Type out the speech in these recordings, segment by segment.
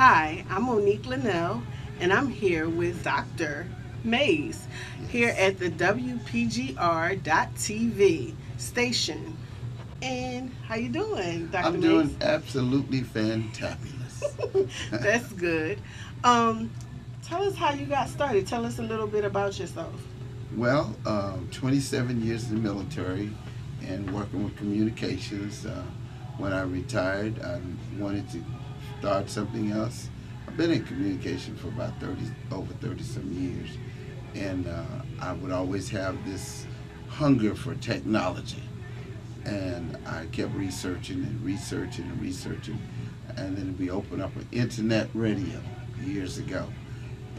Hi, I'm Monique Lynelle, and I'm here with Dr. Mays here Yes. at the WPGR.TV station. And how you doing, Dr. I'm doing Mays? absolutely fantabulous. That's good. Um, Tell us how you got started. Tell us a little bit about yourself. Well, 27 years in the military and working with communications. When I retired, I wanted to start something else. I've been in communication for about 30, over 30 some years. And I would always have this hunger for technology. And I kept researching and researching and researching. And then we opened up an internet radio years ago.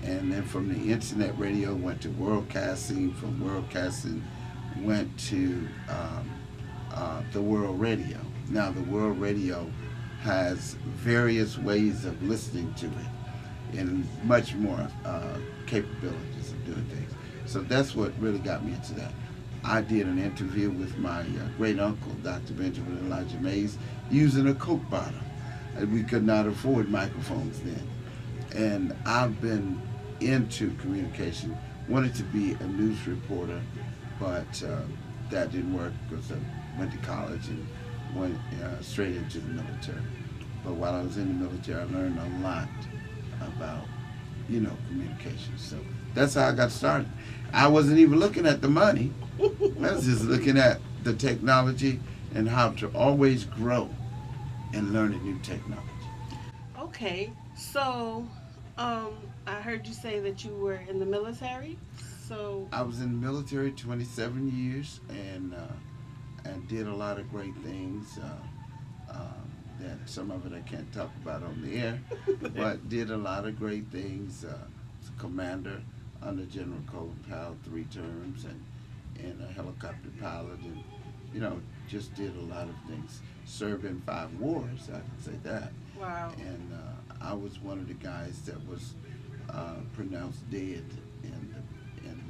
And then from the internet radio went to worldcasting. From worldcasting went to the world radio. Now the world radio has various ways of listening to it and much more capabilities of doing things. So that's what really got me into that. I did an interview with my great uncle, Dr. Benjamin Elijah Mays, using a Coke bottle. We could not afford microphones then. And I've been into communication, wanted to be a news reporter, but that didn't work because I went to college and went straight into the military. But while I was in the military, I learned a lot about, communication. So that's how I got started. I wasn't even looking at the money. I was just looking at the technology and how to always grow and learn a new technology. Okay, so um, I heard you say that you were in the military. So, I was in the military 27 years and did a lot of great things. That some of it I can't talk about on the air, but did a lot of great things. Was a commander under General Colin Powell 3 terms and a helicopter pilot and just did a lot of things. Served in 5 wars, I can say that. wow. And I was one of the guys that was pronounced dead in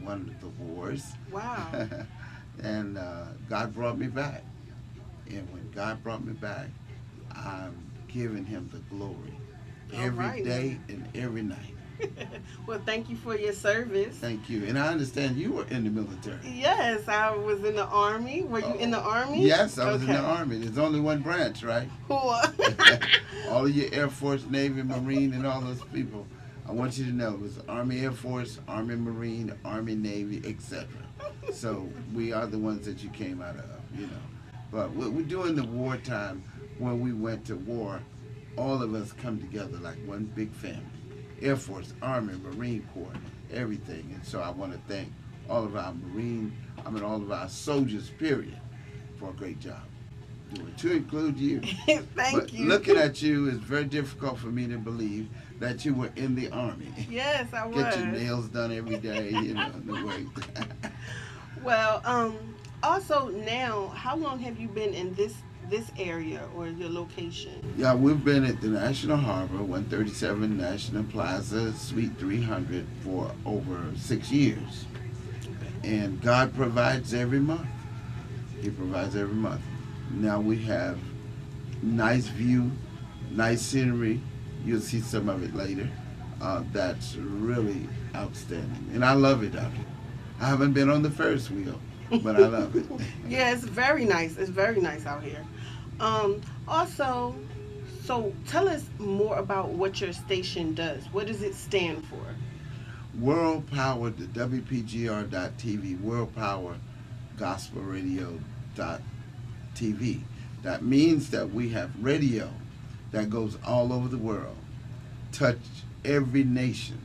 one of the wars. Wow. And God brought me back. And when God brought me back, I'm giving him the glory All every right. day and every night. Well, thank you for your service. Thank you. And I understand you were in the military. Yes, I was in the army. Were you in the army? Yes, I was in the Okay. Army. There's only one branch, right? Cool. All of your Air Force, Navy, Marine, and all those people, I want you to know it was Army Air Force, Army Marine, Army Navy, etc. So we are the ones that you came out of. But we're doing the wartime when we went to war. All of us come together like one big family. Air Force, Army, Marine Corps, everything. And so I want to thank all of our all of our soldiers, period, for a great job doing, to include you. Thank But you. looking at you is very difficult for me to believe that you were in the Army. Yes, I Get your was. nails done every day, the way. Well, also now, how long have you been in this area or your location? Yeah, we've been at the National Harbor, 137 National Plaza, Suite 300, for over 6 years. And God provides every month. He provides every month. Now we have nice view, nice scenery. You'll see some of it later. That's really outstanding. And I love it out here. I haven't been on the Ferris wheel, but I love it. Yeah, it's very nice. It's very nice out here. Also, so tell us more about what your station does. What does it stand for? World Power, the WPGR.TV, World Power Gospel Radio.TV. That means that we have radio that goes all over the world, touch every nation,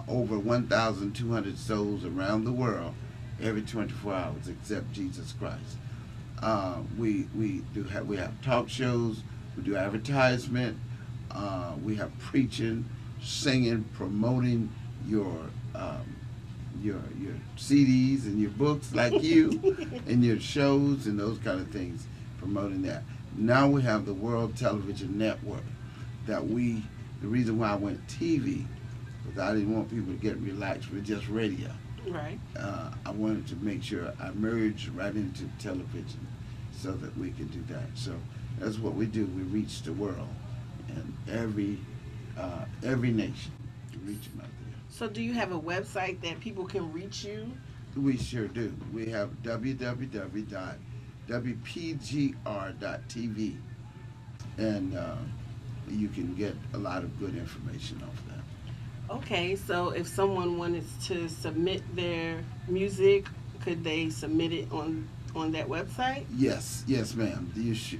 over 1,200 souls around the world every 24 hours except Jesus Christ. We have talk shows, we do advertisement, we have preaching, singing, promoting your your CDs and your books like you, and your shows and those kind of things, promoting that. Now we have the World Television Network. The reason why I went TV was I didn't want people to get relaxed with just radio. Right. I wanted to make sure I merged right into television so that we could do that. So that's what we do. We reach the world, and every every nation. Reach them out there. So do you have a website that people can reach you? We sure do. We have www.wpgr.tv, and you can get a lot of good information off that. Okay, so if someone wanted to submit their music, could they submit it on that website? Yes, ma'am.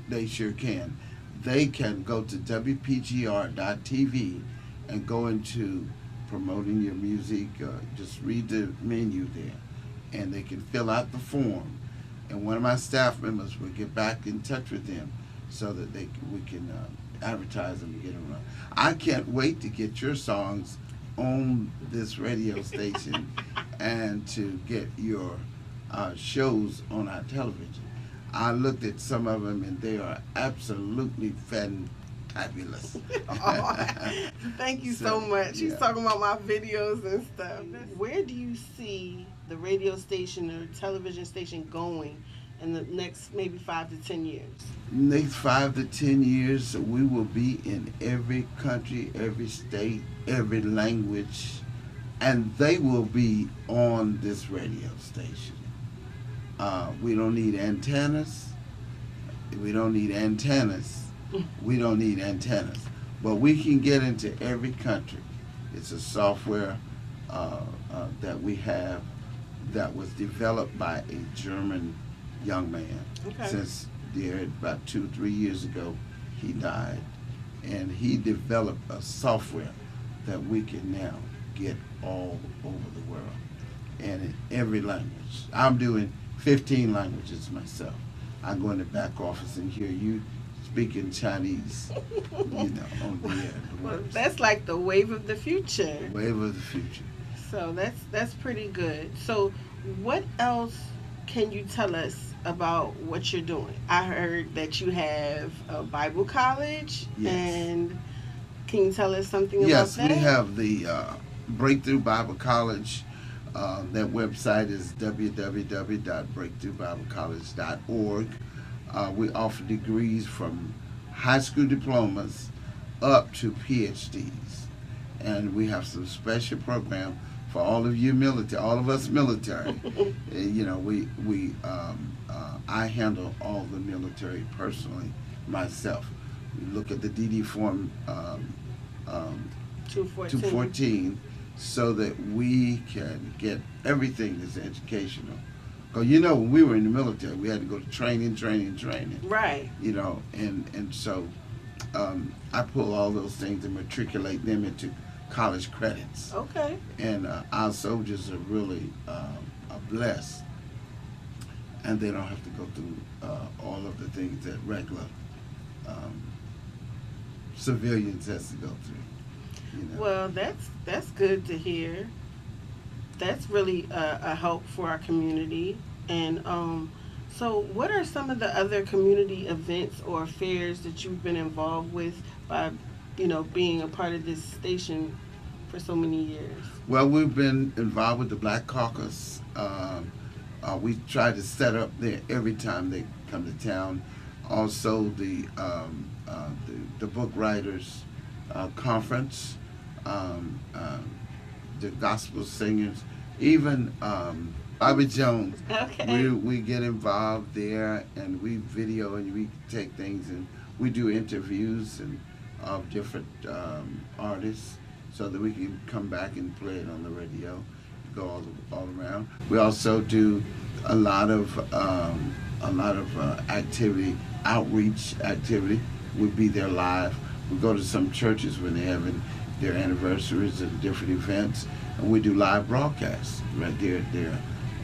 They sure can. They can go to WPGR.tv and go into promoting your music. Just read the menu there, and they can fill out the form. And one of my staff members will get back in touch with them so that we can advertise them and get them around. I can't wait to get your songs on this radio station and to get your shows on our television. I looked at some of them and they are absolutely fantabulous. Thank you so much. He's yeah. talking about my videos and stuff. Where do you see the radio station or television station going in the next maybe 5 to 10 years? Next 5 to 10 years, we will be in every country, every state, every language, and they will be on this radio station. We don't need antennas. We don't need antennas. We don't need antennas. But we can get into every country. It's a software that we have that was developed by a German young man. Okay. Since about 2 or 3 years ago, he died. And he developed a software that we can now get all over the world and in every language. I'm doing 15 languages myself. I go in the back office and hear you speaking Chinese, on the air. Well, that's like the wave of the future. Wave of the future. So that's pretty good. So what else can you tell us about what you're doing? I heard that you have a Bible college. Yes. And can you tell us something Yes, about that? we have the Breakthrough Bible College. That website is www.breakthroughbiblecollege.org. We offer degrees from high school diplomas up to PhDs. And we have some special program for all of you military, all of us military. I handle all the military personally myself. We look at the DD Form 214 so that we can get everything that's educational. Because when we were in the military, we had to go to training. Right. And so I pull all those things and matriculate them into college credits. Okay. And our soldiers are really are blessed, and they don't have to go through all of the things that regular civilians has to go through. Well, that's good to hear. That's really a help for our community. And so what are some of the other community events or affairs that you've been involved with by being a part of this station for so many years? Well, we've been involved with the Black Caucus. We try to set up there every time they come to town. Also, the book writers conference, the gospel singers, even Bobby Jones. Okay. We get involved there, and we video and we take things and we do interviews of different artists so that we can come back and play it on the radio, go all around. We also do a lot of activity, outreach activity. We'll be there live. We go to some churches when they're having their anniversaries and different events, and we do live broadcasts right there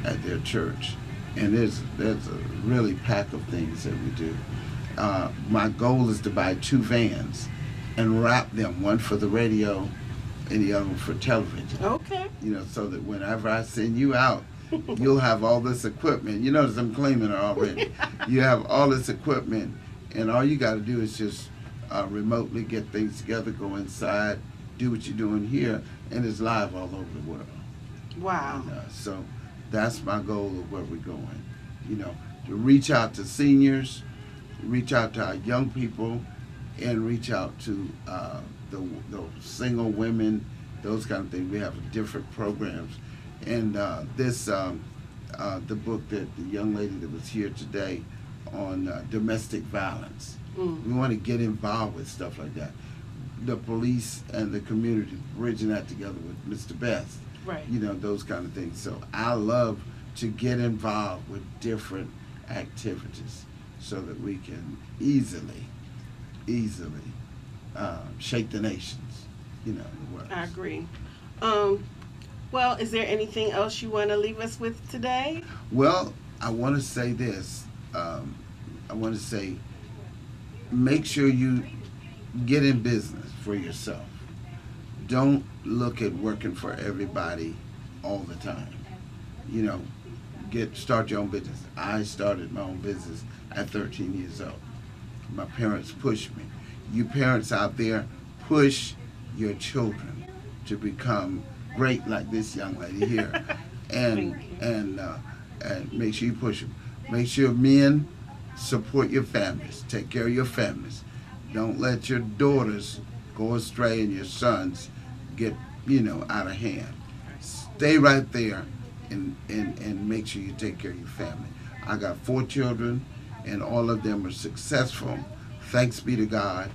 at their church. And there's a really pack of things that we do. My goal is to buy 2 vans and wrap them, one for the radio and the other one for television. Okay. So that whenever I send you out, you'll have all this equipment. You notice I'm claiming it already. You have all this equipment, and all you got to do is just remotely get things together, go inside, do what you're doing here, and it's live all over the world. Wow. And, so that's my goal of where we're going. To reach out to seniors, reach out to our young people, and reach out to the single women, those kind of things. We have different programs, and the book that the young lady that was here today on domestic violence. We want to get involved with stuff like that. The police and the community, bridging that together with Mr. Best. Right. You know, those kind of things. So I love to get involved with different activities so that we can easily shake the nations, you know, in the world. I agree. Well, is there anything else you want to leave us with today? Well, I want to say this. I want to say, make sure you get in business for yourself. Don't look at working for everybody all the time. You know, start your own business. I started my own business at 13 years old. My parents pushed me. You parents out there, push your children to become great like this young lady here, and make sure you push them. Make sure men support your families. Take care of your families. Don't let your daughters go astray and your sons get, you know, out of hand. Stay right there and make sure you take care of your family. I got 4 children, and all of them are successful. Thanks be to God.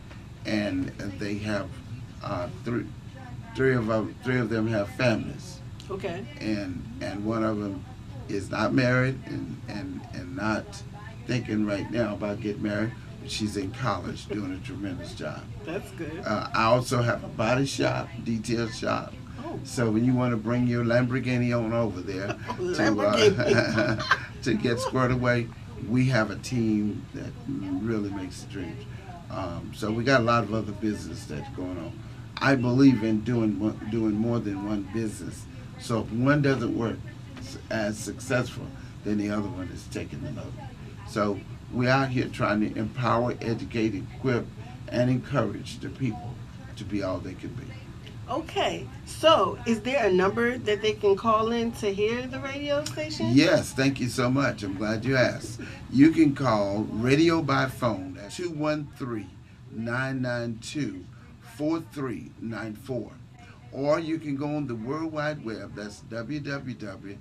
And they have three of them have families. Okay. And one of them is not married and not thinking right now about getting married. But she's in college doing a tremendous job. That's good. I also have a body shop, detail shop. Oh. So when you want to bring your Lamborghini on over there to get squared away, we have a team that really makes the dreams. So we got a lot of other business that's going on. I believe in doing more than one business. So if one doesn't work as successful, then the other one is taking the load. So we're out here trying to empower, educate, equip, and encourage the people to be all they can be. Okay, so is there a number that they can call in to hear the radio station? Yes, thank you so much. I'm glad you asked. You can call radio by phone at 213-992-4394. Or you can go on the World Wide Web, that's www.wpgr.tv.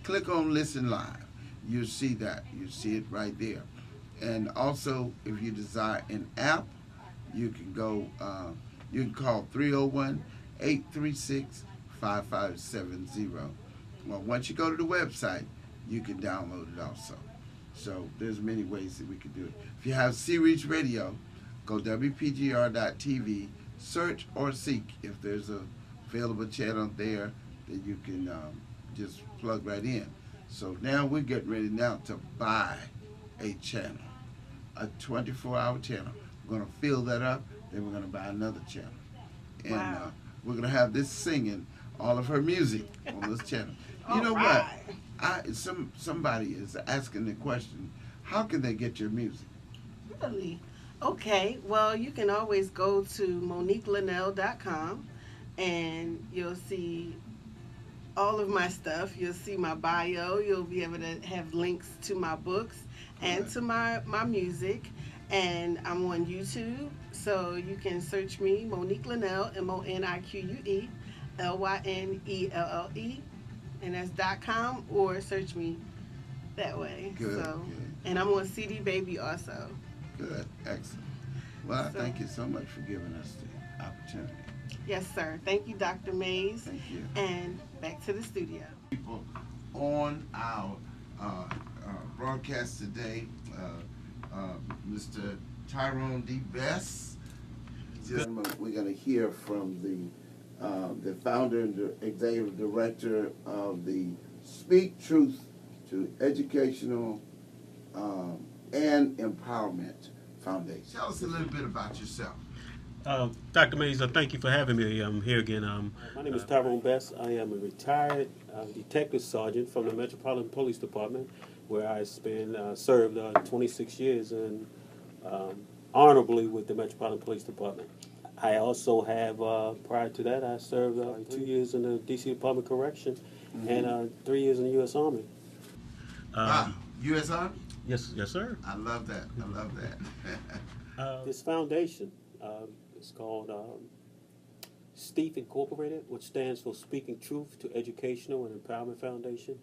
Click on Listen Live. You'll see that. You'll see it right there. And also, if you desire an app, you can go. You can call 301-836-5570. Well, once you go to the website, you can download it also. So there's many ways that we can do it. If you have C-Reach Radio, go WPGR.tv, search or seek. If there's a available channel there, then you can just plug right in. So now we're getting ready now to buy a channel, a 24-hour channel. We're going to fill that up, then we're going to buy another channel. And wow. We're going to have this singing all of her music on this channel. You know right. what? Somebody is asking the question, how can they get your music? Really? Okay, well, you can always go to MoniqueLynelle.com and you'll see all of my stuff. You'll see my bio. You'll be able to have links to my books and to my music. And I'm on YouTube, so you can search me, Monique Lynelle, MoniqueLynelle, and that's .com, or search me that way. Good, So, good. And I'm on CD Baby also. Good, excellent. Well, thank you so much for giving us the opportunity. Yes, sir. Thank you, Dr. Mays. Thank you. And back to the studio. People on our broadcast today, Mr. Tyrone D. Best. We're going to hear from the founder and the executive director of the Speak Truth to Educational and Empowerment Foundation. Tell us a little bit about yourself. Dr. Mays, thank you for having me here again. My name is Tyrone Best. I am a retired detective sergeant from the Metropolitan Police Department, where I served 26 years and honorably with the Metropolitan Police Department. I also have, prior to that, I served 2 years in the D.C. Department of Correction and 3 years in the U.S. Army. U.S. Army? Yes, yes, sir. I love that. I love that. This foundation is called STEEF Incorporated, which stands for Speaking Truth to Educational and Empowerment Foundation.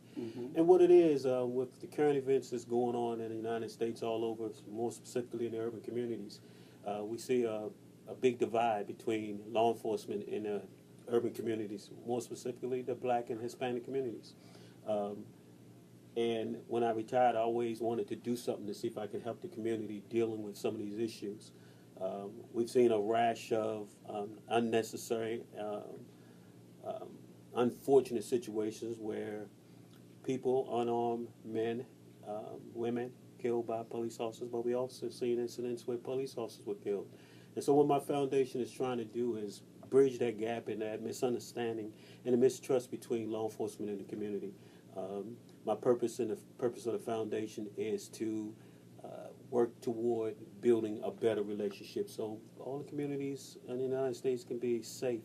And what it is, with the current events that's going on in the United States all over, more specifically in the urban communities, we see a big divide between law enforcement in the urban communities, more specifically the Black and Hispanic communities. And when I retired, I always wanted to do something to see if I could help the community dealing with some of these issues. We've seen a rash of unnecessary, unfortunate situations where people, unarmed men, women, killed by police officers, but we also seen incidents where police officers were killed. And so what my foundation is trying to do is bridge that gap and that misunderstanding and the mistrust between law enforcement and the community. My purpose and the purpose of the foundation is to work toward building a better relationship so all the communities in the United States can be safe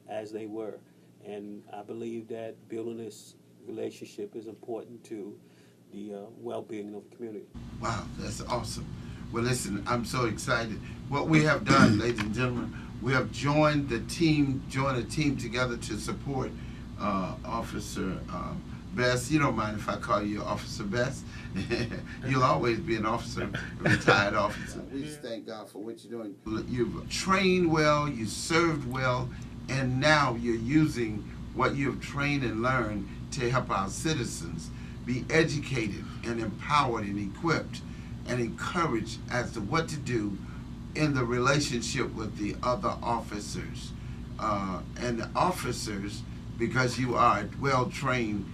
as they were. And I believe that building this relationship is important to the well-being of the community. Wow, that's awesome. Well, listen, I'm so excited. What we have done, ladies and gentlemen, we have joined a team together to support Officer Best. You don't mind if I call you Officer Best? You'll always be an officer, a retired officer. We just thank God for what you're doing. You've trained well, you served well, and now you're using what you've trained and learned to help our citizens be educated and empowered and equipped and encouraged as to what to do in the relationship with the other officers. And the officers, because you are a well-trained,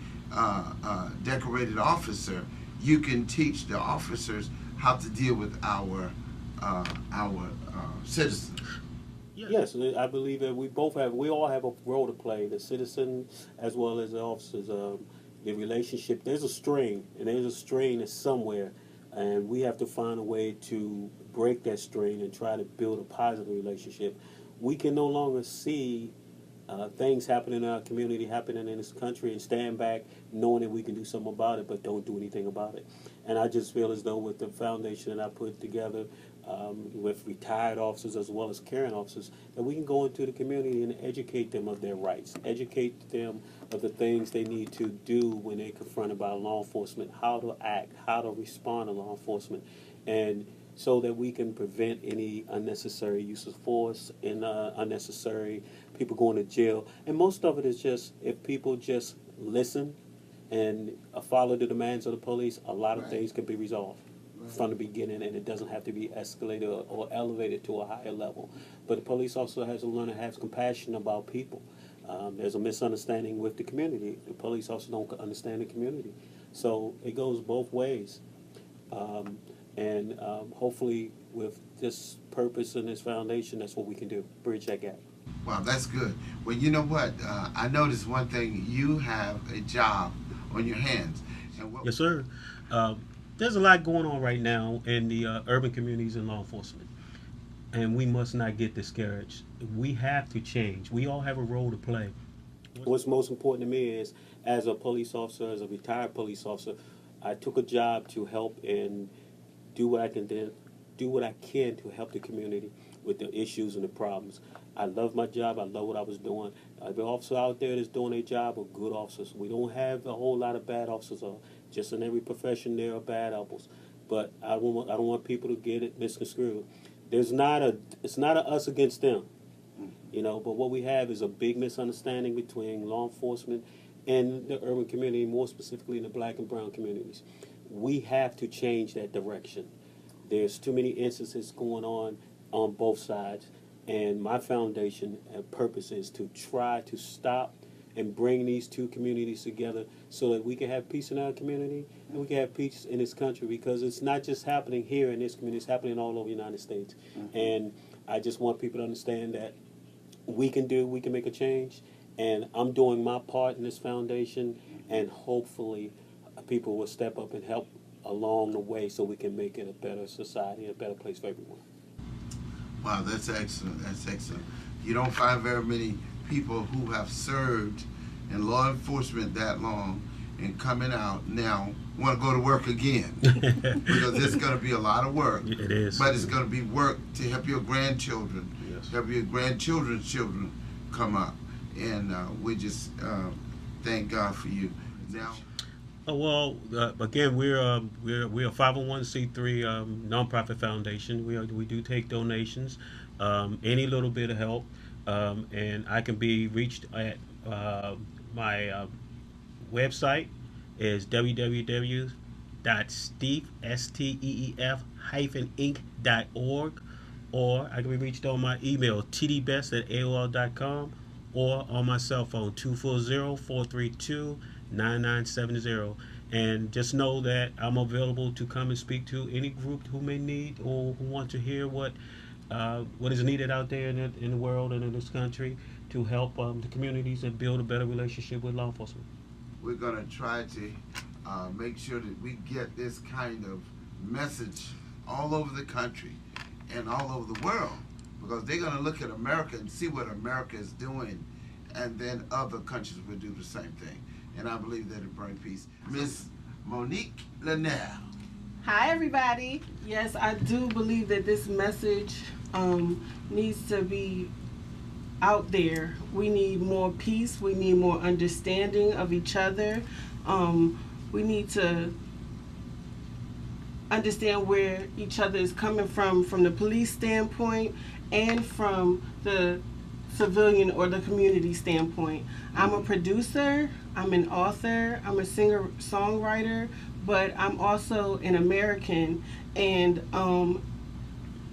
decorated officer, you can teach the officers how to deal with our citizens. Yes, I believe that we all have a role to play, the citizen as well as the officers. The relationship, there's a strain, and there's a strain is somewhere, and we have to find a way to break that strain and try to build a positive relationship. We can no longer see things happening in our community, happening in this country, and stand back knowing that we can do something about it, but don't do anything about it. And I just feel as though with the foundation that I put together with retired officers as well as current officers, that we can go into the community and educate them of their rights, educate them of the things they need to do when they're confronted by law enforcement, how to act, how to respond to law enforcement, and so that we can prevent any unnecessary use of force and unnecessary people going to jail. And most of it is just if people just listen and follow the demands of the police, a lot of things can be resolved from the beginning, and it doesn't have to be escalated or elevated to a higher level. But the police also has to learn to have compassion about people. There's a misunderstanding with the community. The police also don't understand the community. So it goes both ways. And hopefully with this purpose and this foundation, that's what we can do, bridge that gap. Wow, that's good. Well, you know what? I noticed one thing. You have a job on your hands. And Yes, sir. There's a lot going on right now in the urban communities and law enforcement, and we must not get discouraged. We have to change. We all have a role to play. What's most important to me is, as a police officer, as a retired police officer, I took a job to help and do what I can to help the community with the issues and the problems. I love my job. I love what I was doing. The officer out there that's doing their job are good officers. We don't have a whole lot of bad officers. Just in every profession there are bad apples. But I don't want people to get it misconstrued. It's not a us against them, But what we have is a big misunderstanding between law enforcement and the urban community, more specifically in the Black and brown communities. We have to change that direction. There's too many instances going on both sides, and my foundation and purpose is to try to stop and bring these two communities together so that we can have peace in our community and we can have peace in this country, because it's not just happening here in this community, it's happening all over the United States. And I just want people to understand that we can make a change, and I'm doing my part in this foundation, and hopefully people will step up and help along the way so we can make it a better society, a better place for everyone. Wow, that's excellent. That's excellent. You don't find very many people who have served in law enforcement that long and coming out now want to go to work again because it's going to be a lot of work. It is. But it's going to be work to help your grandchildren, Yes. help your grandchildren's children come up. And we just thank God for you. Now, Again, we're a 501c3 nonprofit foundation. We do take donations, any little bit of help, and I can be reached at my website is www.steef-inc.org, or I can be reached on my email tdbest@aol.com, or on my cell phone 240-432-9970. And just know that I'm available to come and speak to any group who may need or who want to hear what is needed out there in the world and in this country to help the communities and build a better relationship with law enforcement. we're going to try to make sure that we get this kind of message all over the country and all over the world, because they're going to look at America and see what America is doing, and then other countries will do the same thing. And I believe that it brings peace. Miss Monique Lynelle. Hi, everybody. Yes, I do believe that this message needs to be out there. We need more peace. We need more understanding of each other. We need to understand where each other is coming from the police standpoint and from the civilian or the community standpoint. I'm a producer, I'm an author, I'm a singer-songwriter, but I'm also an American, and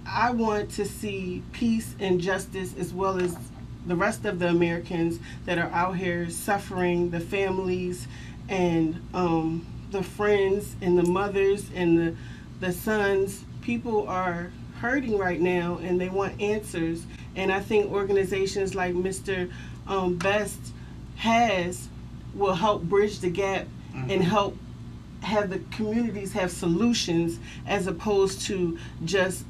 I want to see peace and justice, as well as the rest of the Americans that are out here suffering, the families and the friends and the mothers and the sons. People are hurting right now and they want answers. And I think organizations like Mr. Best will help bridge the gap and help have the communities have solutions, as opposed to just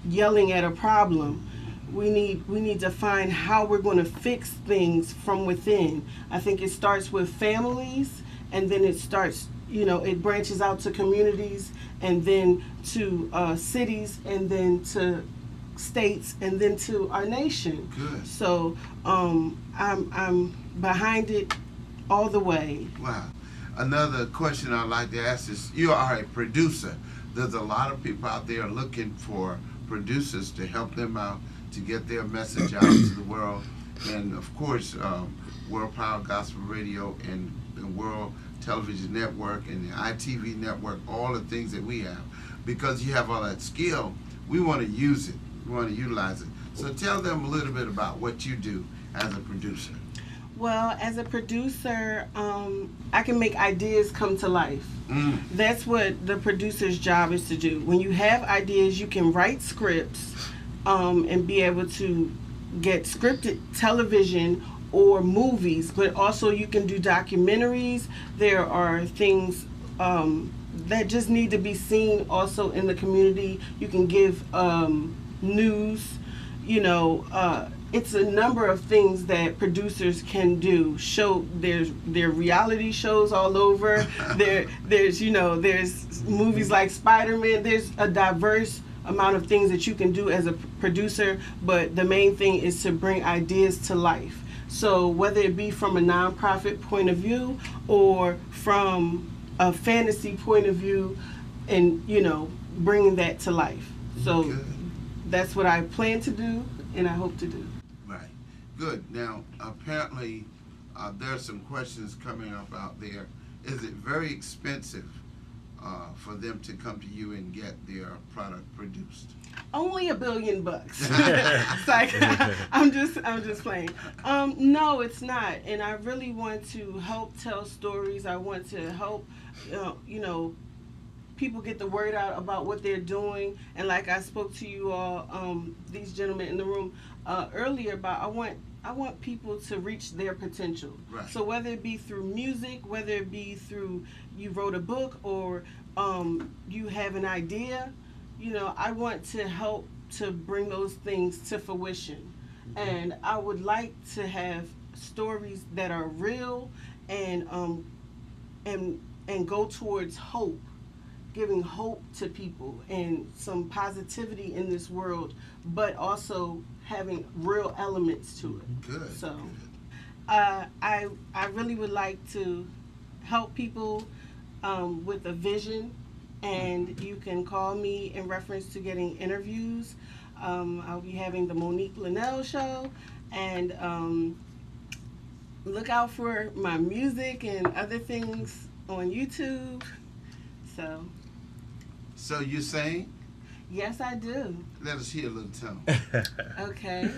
yelling at a problem. We need to find how we're going to fix things from within. I think it starts with families, and then it starts, it branches out to communities, and then to cities, and then to states, and then to our nation. Good. So I'm behind it all the way. Wow. Another question I'd like to ask is, you are a producer. There's a lot of people out there looking for producers to help them out to get their message out to the world. And of course, World Power Gospel Radio and the World Television Network and the ITV Network, all the things that we have. Because you have all that skill, we want to use it. We want to utilize it. So tell them a little bit about what you do as a producer. Well, as a producer, I can make ideas come to life. That's what the producer's job is to do. When you have ideas, you can write scripts and be able to get scripted television or movies, but also you can do documentaries. There are things that just need to be seen also in the community. You can give news, it's a number of things that producers can do. There's reality shows all over. There's movies like Spider-Man. There's a diverse amount of things that you can do as a producer, but the main thing is to bring ideas to life. So whether it be from a nonprofit point of view or from a fantasy point of view, and bringing that to life. So Good. That's what I plan to do and I hope to do. Right. Good. Now, apparently, there's some questions coming up out there. Is it very expensive for them to come to you and get their product produced? Only $1 billion. It's like, I'm just playing. No, it's not. And I really want to help tell stories. I want to help, people get the word out about what they're doing. And like I spoke to you all, these gentlemen in the room earlier about, I want people to reach their potential. Right. So whether it be through music, whether it be through you wrote a book, or you have an idea, I want to help to bring those things to fruition. And I would like to have stories that are real and and go towards hope, giving hope to people and some positivity in this world, but also having real elements to it. Good. So, good. I really would like to help people with a vision, and you can call me in reference to getting interviews. I'll be having the Monique Lynelle Show, and look out for my music and other things on YouTube. So you sing? Yes, I do. Let us hear a little tone. Okay.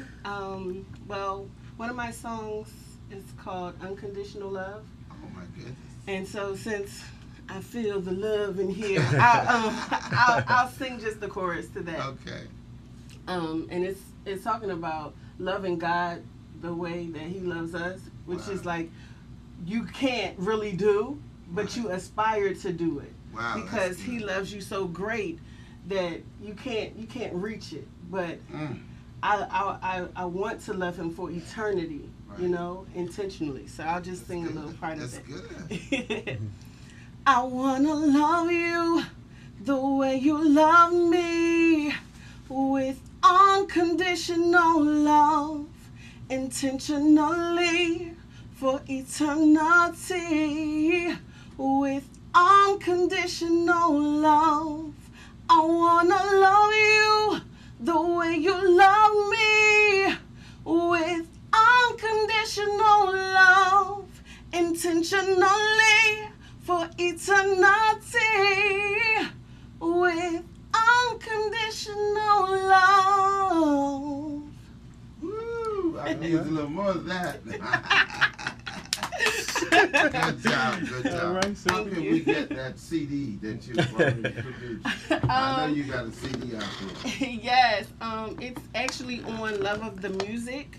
Well, one of my songs is called Unconditional Love. Oh my goodness. And so since I feel the love in here, I'll sing just the chorus to that. Okay. And it's talking about loving God the way that He loves us, which Wow. is like you can't really do, but Right. you aspire to do it. Wow. Because that's He good. loves you so great that you can't reach it. But Mm. I want to love Him for eternity, you Right. know, intentionally. So I'll just sing a Good. little part That's of good. it. I wanna love you the way you love me, with unconditional love, intentionally for eternity, with unconditional love. I wanna love you the way you love me, with unconditional love, intentionally for eternity, with unconditional love. Woo! I can use a little more of that. Good job, good job. All right, How so- can we get that CD that you already produced? I know you got a CD out there. Yes, it's actually on Love of the Music,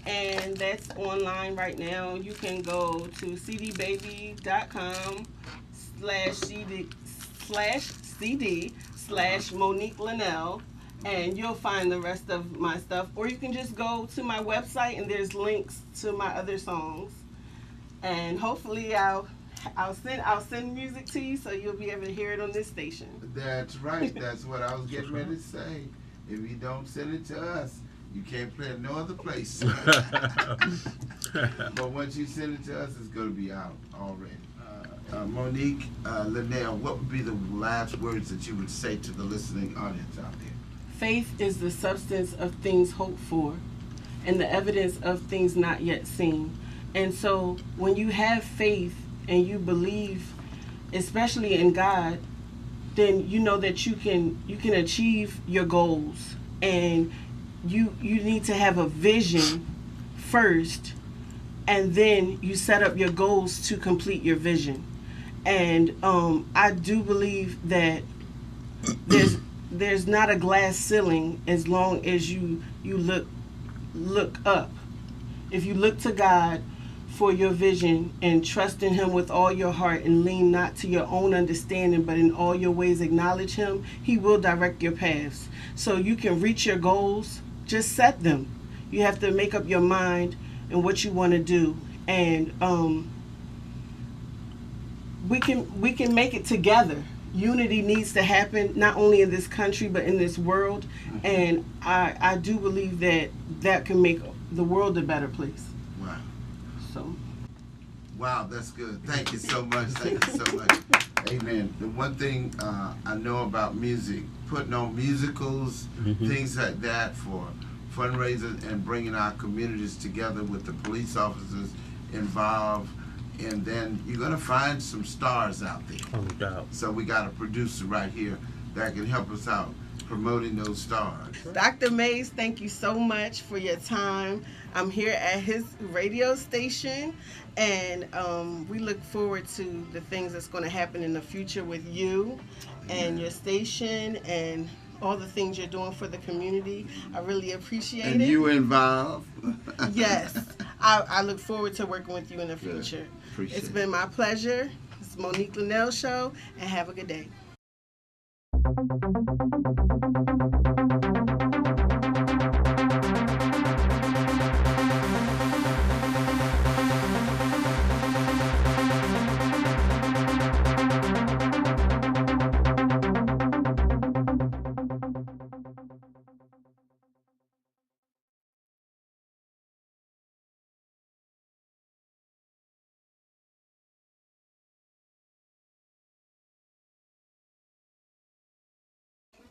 and that's online right now. You can go to cdbaby.com/cd/Monique Lynelle, and you'll find the rest of my stuff. Or you can just go to my website, and there's links to my other songs. And hopefully I'll send music to you, so you'll be able to hear it on this station. That's right. That's what I was getting ready to say. If you don't send it to us, you can't play it no other place. But once you send it to us, it's going to be out already. Monique Lynelle, what would be the last words that you would say to the listening audience out there? Faith is the substance of things hoped for, and the evidence of things not yet seen. And so when you have faith and you believe, especially in God, then you know that you can achieve your goals. And you need to have a vision first, and then you set up your goals to complete your vision. And I do believe that there's not a glass ceiling as long as you look up. If you look to God for your vision and trust in Him with all your heart and lean not to your own understanding, but in all your ways acknowledge Him, He will direct your paths. So you can reach your goals, just set them. You have to make up your mind and what you want to do. And we can make it together. Unity needs to happen, not only in this country, but in this world. And I do believe that can make the world a better place. Wow. So. Wow, that's good. Thank you so much. Thank you so much. Amen. The one thing I know about music, putting on musicals, things like that for fundraisers and bringing our communities together with the police officers involved, and then you're going to find some stars out there. No doubt. So we got a producer right here that can help us out promoting those stars. Dr. Mays, thank you so much for your time. I'm here at his radio station, and we look forward to the things that's going to happen in the future with you and your station and all the things you're doing for the community. I really appreciate And it. you involved? Yes, I look forward to working with you in the Good. future. Appreciate It's it. been my pleasure. It's Monique Lynelle Show, and have a good day.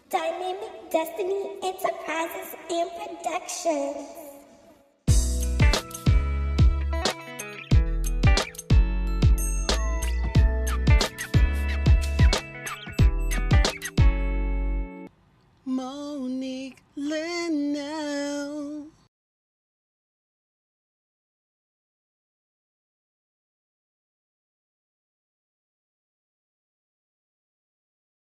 Dynamic Destiny Enterprises and Productions. Monique Lynelle